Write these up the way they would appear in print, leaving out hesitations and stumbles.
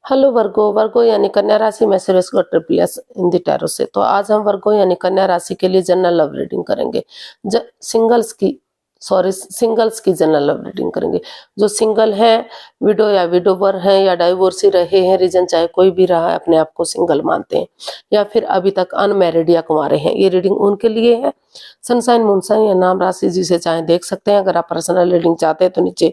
Hello वर्गो वर्गो यानी कन्या राशि में triple S in the tarot से। तो आज हम वर्गो यानी कन्या राशि के लिए जनरल लव रीडिंग करेंगे। सिंगल्स की जनरल लव रीडिंग करेंगे। जो सिंगल हैं, विडो या विडोवर हैं या डाइवोर्सी रहे हैं, रीजन चाहे कोई भी रहा है, अपने आप को सिंगल मानते हैं या फिर अभी तक अनमैरिड या कुंवारे हैं, ये रीडिंग उनके लिए है। सनसाइन मूनसाइन या नाम राशि जिसे चाहे देख सकते हैं। अगर आप पर्सनल रीडिंग चाहते हैं तो नीचे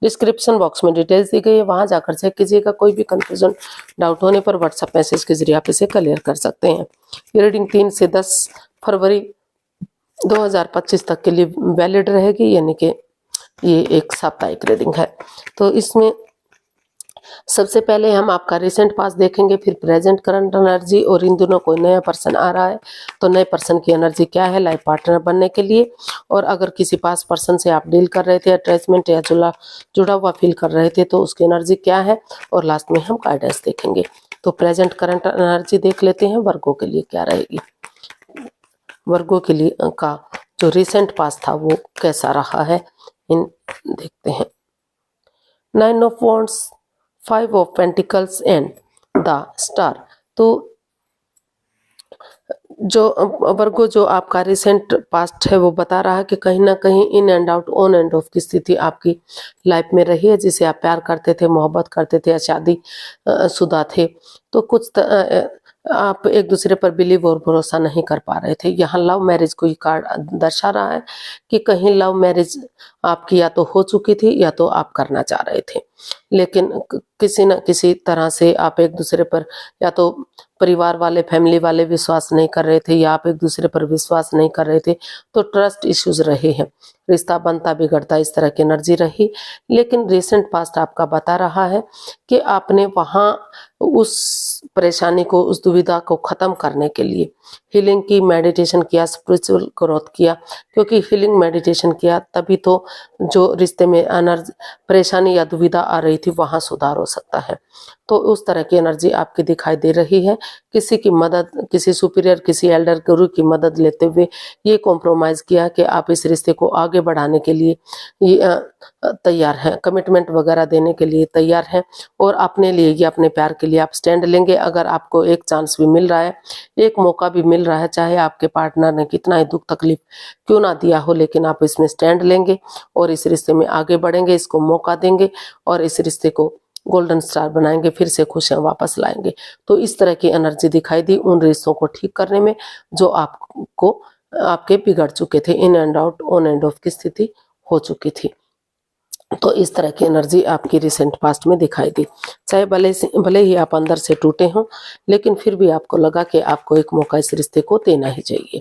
डिस्क्रिप्शन बॉक्स में डिटेल्स दी गई है, वहां जाकर चेक कीजिएगा। कोई भी कंफ्यूजन डाउट होने पर व्हाट्सएप मैसेज के जरिए आप इसे क्लियर कर सकते हैं। ये रीडिंग 3 से 10 फरवरी 2025 तक के लिए वैलिड रहेगी, यानी कि ये एक साप्ताहिक रीडिंग है। तो इसमें सबसे पहले हम आपका रिसेंट पास देखेंगे, फिर प्रेजेंट करंट एनर्जी, और इन दोनों कोई नया पर्सन आ रहा है तो नए पर्सन की एनर्जी क्या है लाइफ पार्टनर बनने के लिए। और अगर किसी पास पर्सन से आप डील कर रहे थे, अटैचमेंट या जुड़ा हुआ फील कर रहे थे, तो उसकी एनर्जी क्या है, और लास्ट में हम गाइडेंस देखेंगे। तो प्रेजेंट करंट एनर्जी देख लेते हैं वर्गों के लिए क्या रहेगी। वर्गों के लिए का जो रिसेंट पास था वो कैसा रहा है, इन देखते हैं। 9 of wands, 5 of pentacles and the star. तो जो वर्गो जो आपका रिसेंट पास्ट है वो बता रहा है कि कहीं ना कहीं in and out, on end of की स्थिति आपकी लाइफ में रही है। जिसे आप प्यार करते थे, मोहब्बत करते थे या शादी शुदा थे, तो आप एक दूसरे पर बिलीव और भरोसा नहीं कर पा रहे थे। यहाँ लव मैरिज को कार्ड दर्शा रहा है कि कहीं लव मैरिज आपकी या तो हो चुकी थी या तो आप करना चाह रहे थे, लेकिन किसी न किसी तरह से आप एक दूसरे पर, या तो परिवार वाले, फैमिली वाले विश्वास नहीं कर रहे थे, या आप एक दूसरे पर विश्वास नहीं कर रहे थे, तो ट्रस्ट इश्यूज रहे हैं। रिश्ता बनता बिगड़ता इस तरह की एनर्जी रही। लेकिन रिसेंट पास्ट आपका बता रहा है कि आपने वहाँ उस परेशानी को, उस दुविधा को ख़त्म करने के लिए हीलिंग की, मेडिटेशन किया, स्पिरिचुअल ग्रोथ किया। क्योंकि हीलिंग मेडिटेशन किया तभी तो जो रिश्ते में एनर्जी, परेशानी या दुविधा आ रही थी, वहाँ सुधार हो सकता है। तो उस तरह की एनर्जी आपकी दिखाई दे रही है। किसी की मदद, किसी सुपीरियर, किसी एल्डर गुरु की मदद लेते हुए ये कॉम्प्रोमाइज़ किया कि आप इस रिश्ते को आगे बढ़ाने के लिए ये तैयार हैं, कमिटमेंट वगैरह देने के लिए तैयार हैं, और अपने लिए या अपने प्यार के लिए आप स्टैंड लेंगे। अगर आपको एक चांस भी मिल रहा है, एक मौका भी मिल रहा है, चाहे आपके पार्टनर ने कितना ही दुख तकलीफ क्यों ना दिया हो, लेकिन आप इसमें स्टैंड लेंगे और इस रिश्ते में आगे बढ़ेंगे, इसको मौका देंगे और इस रिश्ते को गोल्डन स्टार बनाएंगे, फिर से खुशियां वापस लाएंगे। तो इस तरह की एनर्जी दिखाई दी उन रिश्तों को ठीक करने में जो आपके बिगड़ चुके थे, in and out, on end of की स्थिति हो चुकी थी। तो इस तरह की एनर्जी आपकी रिसेंट पास्ट में दिखाई दी। चाहे भले ही आप अंदर से टूटे हों, लेकिन फिर भी आपको लगा कि आपको एक मौका इस रिश्ते को देना ही चाहिए,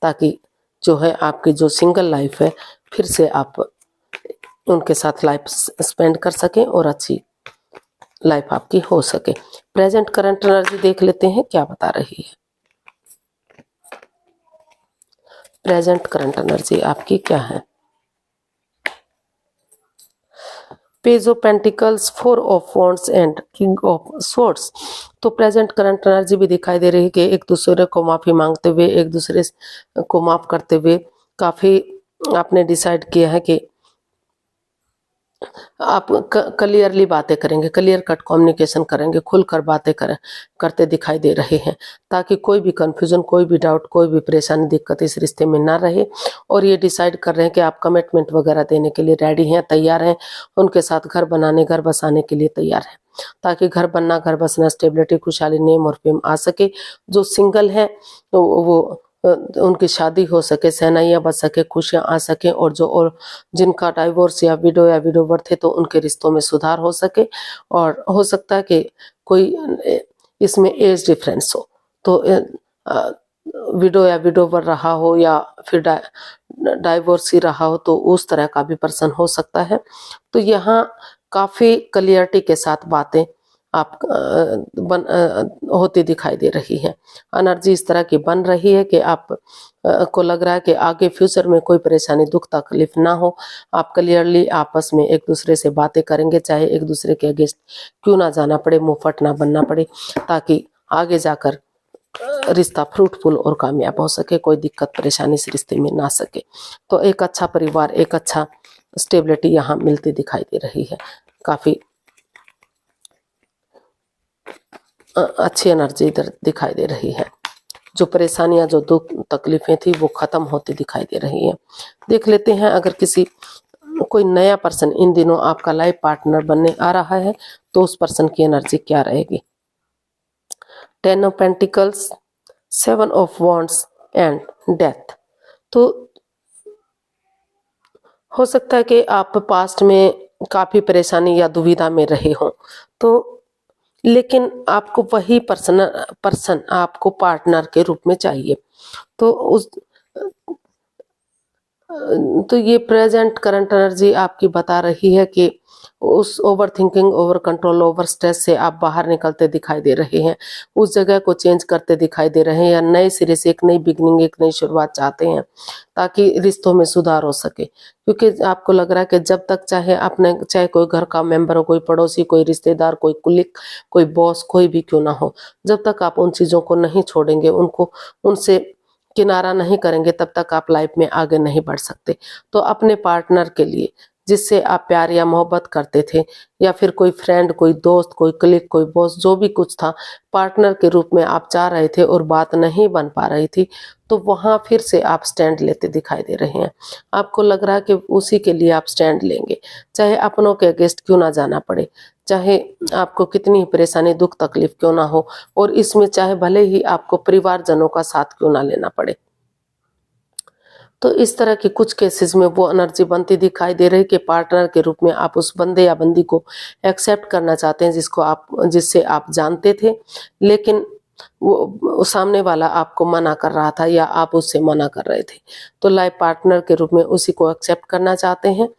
ताकि जो है आपकी जो सिंगल लाइफ है, फिर से आप उनके साथ लाइफ स्पेंड कर सकें और अच्छी लाइफ आपकी हो सके। प्रेजेंट करंट एनर्जी देख लेते हैं क्या बता रही है। प्रेजेंट करंट एनर्जी आपकी क्या है। Page of pentacles, 4 of wands and king of swords. तो प्रेजेंट करंट एनर्जी भी दिखाई दे रही है कि एक दूसरे को माफी मांगते हुए, एक दूसरे को माफ करते हुए काफी आपने डिसाइड किया है कि आप क्लियरली बातें करेंगे, क्लियर कट कम्युनिकेशन करेंगे, खुलकर बातें करते दिखाई दे रहे हैं, ताकि कोई भी कंफ्यूजन, कोई भी डाउट, कोई भी परेशानी, दिक्कत इस रिश्ते में ना रहे। और ये डिसाइड कर रहे हैं कि आप कमिटमेंट वगैरह देने के लिए रेडी हैं, तैयार हैं, उनके साथ घर बनाने, घर बसाने के लिए तैयार हैं, ताकि घर बनना, घर बसना, स्टेबिलिटी, खुशहाली, नेम और फेम आ सके। जो सिंगल हैं तो वो उनकी शादी हो सके, सहनाइयाँ बच सके, खुशियाँ आ सके, और जिनका डाइवोर्स या विडोवर थे तो उनके रिश्तों में सुधार हो सके। और हो सकता है कि कोई इसमें एज डिफरेंस हो, तो विडो या विडोवर रहा हो या फिर डाइवोर्स ही रहा हो, तो उस तरह का भी पर्सन हो सकता है। तो यहाँ काफ़ी क्लियरिटी के साथ बातें आप होती दिखाई दे रही है। एनर्जी इस तरह की बन रही है कि आप को लग रहा है कि आगे फ्यूचर में कोई परेशानी, दुख, तकलीफ ना हो। आप क्लियरली आपस में एक दूसरे से बातें करेंगे, चाहे एक दूसरे के अगेंस्ट क्यों ना जाना पड़े, मुंहफट ना बनना पड़े, ताकि आगे जाकर रिश्ता फ्रूटफुल और कामयाब हो सके, कोई दिक्कत परेशानी इस रिश्ते में ना सके। तो एक अच्छा परिवार, एक अच्छा स्टेबिलिटी यहाँ मिलती दिखाई दे रही है। काफ़ी अच्छी एनर्जी इधर दिखाई दे रही है। जो परेशानियां, जो दुख तकलीफें थी वो खत्म होती दिखाई दे रही है। देख लेते हैं अगर कोई नया पर्सन इन दिनों आपका लाइफ पार्टनर बनने आ रहा है तो उस पर्सन की एनर्जी क्या रहेगी। 10 of pentacles, 7 of wands and death. तो हो सकता है कि आप पास्ट में काफी परेशानी या दुविधा में रहे हों, तो लेकिन आपको वही पर्सन आपको पार्टनर के रूप में चाहिए। तो ये प्रेजेंट करंट एनर्जी आपकी बता रही है कि उस over thinking, over control, over stress से आप बाहर निकलते दिखाई दे रहे हैं, उस जगह को चेंज करते दिखाई दे रहे हैं, या नए सिरे से एक नई बिगनिंग, एक नई शुरुआत चाहते हैं ताकि रिश्तों में सुधार हो सके। क्योंकि आपको लग रहा है कि जब तक चाहे कोई घर का मेंबर हो, कोई पड़ोसी, कोई रिश्तेदार, कोई कुलिक, कोई बॉस, कोई भी क्यों ना हो, जब तक आप उन चीजों को नहीं छोड़ेंगे, उनसे किनारा नहीं करेंगे, तब तक आप लाइफ में आगे नहीं बढ़ सकते। तो अपने पार्टनर के लिए, जिससे आप प्यार या मोहब्बत करते थे, या फिर कोई फ्रेंड, कोई दोस्त, कोई कलीग, कोई बॉस, जो भी कुछ था, पार्टनर के रूप में आप चाह रहे थे और बात नहीं बन पा रही थी, तो वहां फिर से आप स्टैंड लेते दिखाई दे रहे हैं। आपको लग रहा है कि उसी के लिए आप स्टैंड लेंगे, चाहे अपनों के अगेंस्ट क्यों ना जाना पड़े, चाहे आपको कितनी परेशानी, दुख, तकलीफ क्यों ना हो, और इसमें चाहे भले ही आपको परिवारजनों का साथ क्यों ना लेना पड़े। तो इस तरह की कुछ केसेस में वो एनर्जी बनती दिखाई दे रही कि पार्टनर के रूप में आप उस बंदे या बंदी को एक्सेप्ट करना चाहते हैं जिससे आप जानते थे, लेकिन वो सामने वाला आपको मना कर रहा था या आप उससे मना कर रहे थे। तो लाइफ पार्टनर के रूप में उसी को एक्सेप्ट करना चाहते हैं,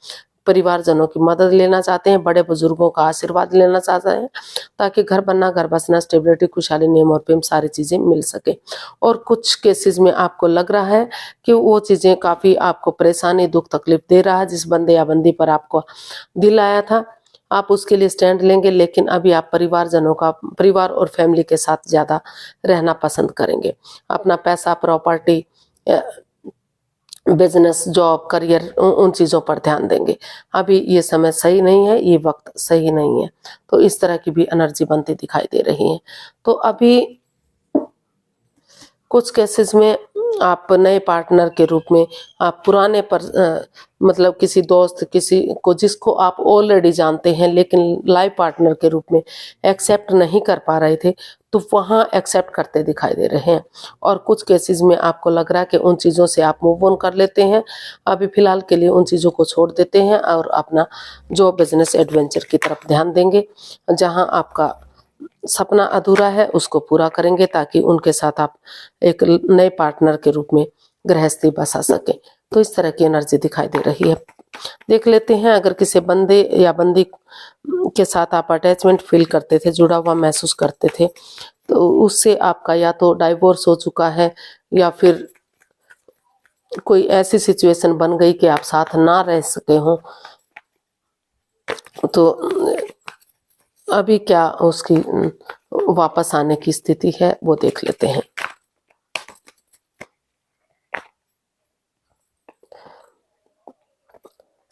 परिवारजनों की मदद लेना चाहते हैं, बड़े बुजुर्गों का आशीर्वाद लेना चाहते हैं, ताकि घर बनना, घर बसना, स्टेबिलिटी, खुशहाली, नेम और प्रेम सारी चीजें मिल सके। और कुछ केसेस में आपको लग रहा है कि वो चीजें काफी आपको परेशानी, दुख, तकलीफ दे रहा है, जिस बंदे या बंदी पर आपको दिल आया था, आप उसके लिए स्टैंड लेंगे, लेकिन अभी आप परिवार और फैमिली के साथ ज्यादा रहना पसंद करेंगे। अपना पैसा, प्रॉपर्टी, बिजनेस, जॉब, करियर, उन चीजों पर ध्यान देंगे। अभी ये समय सही नहीं है, ये वक्त सही नहीं है। तो इस तरह की भी एनर्जी बनती दिखाई दे रही है। तो अभी कुछ केसेस में आप नए पार्टनर के रूप में आप पुराने मतलब किसी दोस्त, किसी को जिसको आप ऑलरेडी जानते हैं लेकिन लाइफ पार्टनर के रूप में एक्सेप्ट नहीं कर पा रहे थे, तो वहाँ एक्सेप्ट करते दिखाई दे रहे हैं। और कुछ केसेस में आपको लग रहा है कि उन चीज़ों से आप मूव ऑन कर लेते हैं, अभी फिलहाल के लिए उन चीज़ों को छोड़ देते हैं और अपना जो बिजनेस एडवेंचर की तरफ ध्यान देंगे। जहाँ आपका सपना अधूरा है उसको पूरा करेंगे, ताकि उनके साथ आप एक नए पार्टनर के रूप में गृहस्थी बसा सके। तो इस तरह की एनर्जी दिखाई दे रही है। देख लेते हैं अगर किसी बंदे या बंदी के साथ आप अटैचमेंट फील करते थे, जुड़ा हुआ महसूस करते थे, तो उससे आपका या तो डाइवोर्स हो चुका है या फिर कोई ऐसी सिचुएशन बन गई कि आप साथ ना रह सके हो, तो अभी क्या उसकी वापस आने की स्थिति है वो देख लेते हैं।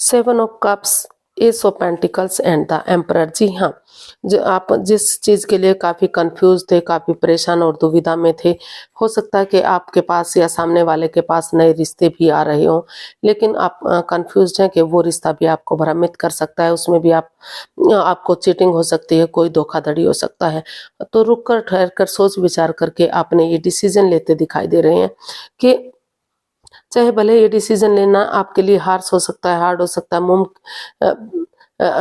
Seven of cups, ace of pentacles and the emperor. जी हाँ, जो आप जिस चीज के लिए काफी कंफ्यूज थे, काफी परेशान और दुविधा में थे, हो सकता है कि आपके पास या सामने वाले के पास नए रिश्ते भी आ रहे हों, लेकिन आप कंफ्यूज हैं कि वो रिश्ता भी आपको भ्रमित कर सकता है, उसमें भी आपको चीटिंग हो सकती है, कोई धोखाधड़ी हो सकता है। तो रुक कर, ठहर कर, सोच विचार करके आपने ये डिसीजन लेते दिखाई दे रहे हैं कि चाहे भले ये डिसीजन लेना आपके लिए हार्श हो सकता है, हार्ड हो सकता है,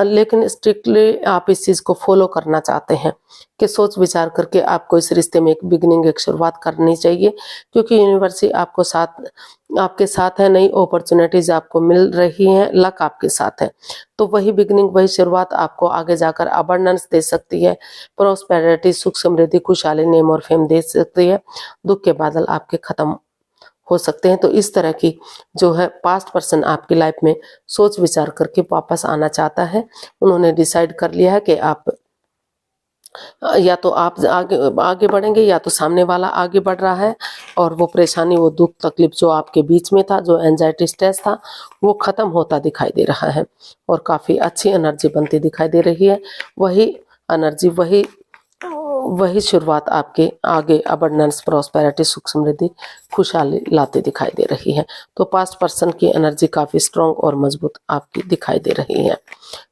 लेकिन स्ट्रिक्टली आप इस चीज को फॉलो करना चाहते हैं कि सोच विचार करके आपको इस रिश्ते में एक बिगिनिंग, एक शुरुआत करनी चाहिए, क्योंकि यूनिवर्सिटी आपके साथ है, नई अपॉर्चुनिटीज आपको मिल रही हैं, लक आपके साथ है। तो वही बिगिनिंग, वही शुरुआत आपको आगे जाकर अबंडेंस दे सकती है, प्रॉस्पेरिटी, सुख, समृद्धि, खुशहाली, नेम और फेम दे सकती है। दुख के बादल आपके खत्म हो सकते हैं। तो इस तरह की जो है पास्ट पर्सन आपकी लाइफ में सोच विचार करके वापस आना चाहता है। उन्होंने डिसाइड कर लिया है कि या तो आप आगे बढ़ेंगे या तो सामने वाला आगे बढ़ रहा है, और वो परेशानी, वो दुख, तकलीफ जो आपके बीच में था, जो एंजाइटी, स्ट्रेस था, वो खत्म होता दिखाई दे रहा है और काफी अच्छी एनर्जी बनती दिखाई दे रही है। वही एनर्जी, वही वही शुरुआत आपके आगे अबंडेंस, प्रॉस्पेरिटी, सुख समृद्धि, खुशहाली लाते दिखाई दे रही है। तो पास्ट पर्सन की एनर्जी काफी स्ट्रांग और मजबूत आपकी दिखाई दे रही है।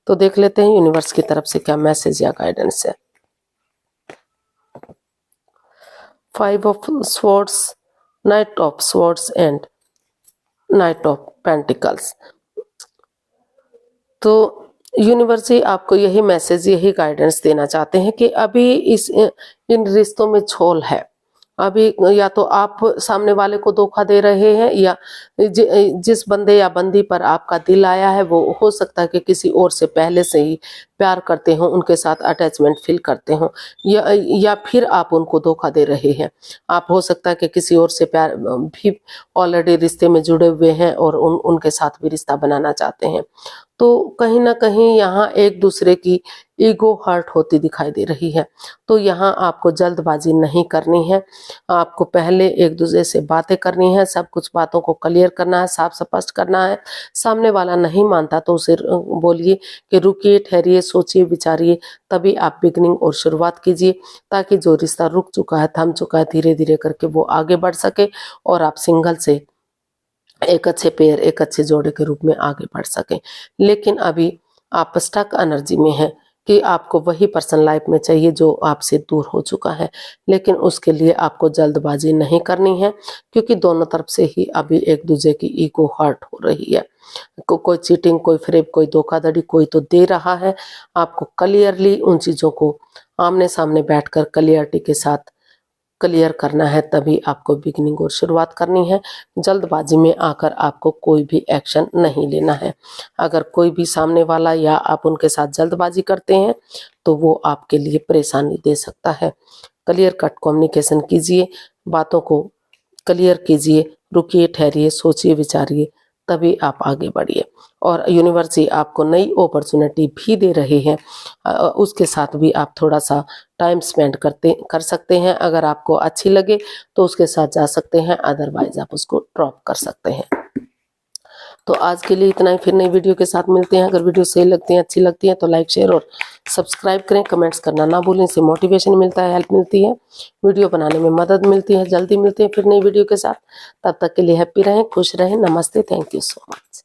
तो देख लेते हैं यूनिवर्स की तरफ से क्या मैसेज या गाइडेंस है। 5 of swords, night of swords and night of pentacles. तो यूनिवर्स ही आपको यही मैसेज, यही गाइडेंस देना चाहते हैं कि अभी इन रिश्तों में छल है। अभी या तो आप सामने वाले को धोखा दे रहे हैं, या जिस बंदे या बंदी पर आपका दिल आया है वो हो सकता है कि किसी और से पहले से ही प्यार करते हो, उनके साथ अटैचमेंट फील करते हो, या फिर आप उनको धोखा दे रहे हैं। आप हो सकता है कि किसी और से प्यार भी ऑलरेडी रिश्ते में जुड़े हुए हैं और उनके साथ भी रिश्ता बनाना चाहते हैं। तो कहीं ना कहीं यहाँ एक दूसरे की ईगो हर्ट होती दिखाई दे रही है। तो यहाँ आपको जल्दबाजी नहीं करनी है, आपको पहले एक दूसरे से बातें करनी है, सब कुछ बातों को क्लियर करना है, साफ स्पष्ट करना है। सामने वाला नहीं मानता तो उसे बोलिए कि रुकिए, ठहरिए, सोचिए, विचारिए, तभी आप बिगनिंग और शुरुआत कीजिए, ताकि जो रिश्ता रुक चुका है, थम चुका है, धीरे धीरे करके वो आगे बढ़ सके और आप सिंगल से एक अच्छे पेयर, एक अच्छे जोड़े के रूप में आगे बढ़ सकें। लेकिन अभी आप स्टक एनर्जी में हैं कि आपको वही पर्सन लाइफ में चाहिए जो आपसे दूर हो चुका है, लेकिन उसके लिए आपको जल्दबाजी नहीं करनी है, क्योंकि दोनों तरफ से ही अभी एक दूसरे की ईगो हर्ट हो रही है। कोई चीटिंग, कोई फ्रेब, कोई धोखाधड़ी, कोई तो दे रहा है। आपको क्लियरली उन चीजों को आमने सामने बैठकर क्लियरिटी के साथ क्लियर करना है, तभी आपको बिगिनिंग और शुरुआत करनी है। जल्दबाजी में आकर आपको कोई भी एक्शन नहीं लेना है। अगर कोई भी सामने वाला या आप उनके साथ जल्दबाजी करते हैं तो वो आपके लिए परेशानी दे सकता है। क्लियर कट कम्युनिकेशन कीजिए, बातों को क्लियर कीजिए, रुकिए, ठहरिए, सोचिए, विचारिए, तभी आप आगे बढ़िए। और यूनिवर्स ही आपको नई अपॉर्चुनिटी भी दे रहे हैं, उसके साथ भी आप थोड़ा सा टाइम स्पेंड कर सकते हैं। अगर आपको अच्छी लगे तो उसके साथ जा सकते हैं, अदरवाइज आप उसको ड्रॉप कर सकते हैं। तो आज के लिए इतना ही, फिर नई वीडियो के साथ मिलते हैं। अगर वीडियो सही लगती है, अच्छी लगती है तो लाइक, शेयर और सब्सक्राइब करें। कमेंट्स करना ना भूलें, इससे मोटिवेशन मिलता है, हेल्प मिलती है, वीडियो बनाने में मदद मिलती है। जल्दी मिलते हैं फिर नई वीडियो के साथ, तब तक के लिए हैप्पी रहें, खुश रहें। नमस्ते, थैंक यू सो मच।